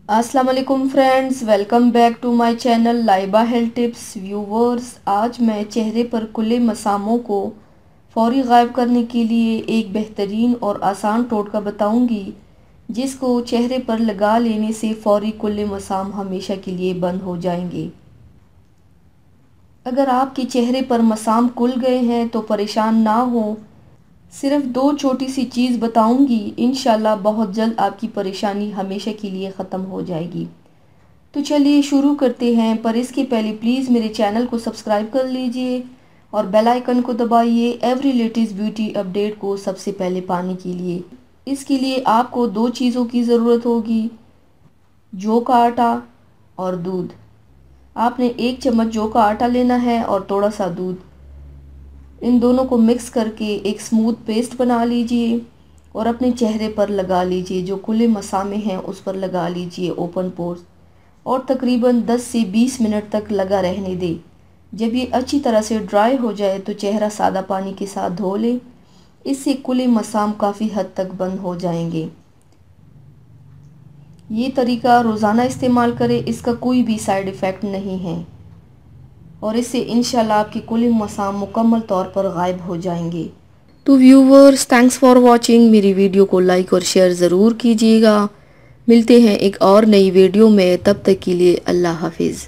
अस्सलाम वालेकुम friends, welcome back to my channel Laiba health tips. Viewers, आज मैं चेहरे पर कुल्ले मसामों को फौरी गायब करने के लिए एक बेहतरीन और आसान टोटका बताऊंगी, जिसको चेहरे पर लगा लेने से फौरी कुल्ले मसाम हमेशा के लिए बंद हो जाएंगे। अगर आपके चेहरे पर मसाम खुल गए हैं तो परेशान ना हो, सिर्फ दो छोटी सी चीज़ बताऊंगी, इंशाल्लाह बहुत जल्द आपकी परेशानी हमेशा के लिए ख़त्म हो जाएगी। तो चलिए शुरू करते हैं, पर इसके पहले प्लीज़ मेरे चैनल को सब्सक्राइब कर लीजिए और बेल आइकन को दबाइए एवरी लेटेस्ट ब्यूटी अपडेट को सबसे पहले पाने के लिए। इसके लिए आपको दो चीज़ों की ज़रूरत होगी, जौ का आटा और दूध। आपने 1 चम्मच जौ का आटा लेना है और थोड़ा सा दूध। इन दोनों को मिक्स करके एक स्मूथ पेस्ट बना लीजिए और अपने चेहरे पर लगा लीजिए। जो खुले मसामे हैं उस पर लगा लीजिए, ओपन पोर्स, और तकरीबन 10 से 20 मिनट तक लगा रहने दें। जब ये अच्छी तरह से ड्राई हो जाए तो चेहरा सादा पानी के साथ धो लें। इससे खुले मसाम काफ़ी हद तक बंद हो जाएंगे। ये तरीका रोज़ाना इस्तेमाल करें, इसका कोई भी साइड इफ़ेक्ट नहीं है और इससे इंशाल्लाह आपके कुल मसाम मुकम्मल तौर पर गायब हो जाएंगे। तो व्यूवर्स, थैंक्स फॉर वॉचिंग। मेरी वीडियो को लाइक और शेयर ज़रूर कीजिएगा। मिलते हैं एक और नई वीडियो में, तब तक के लिए अल्लाह हाफिज़।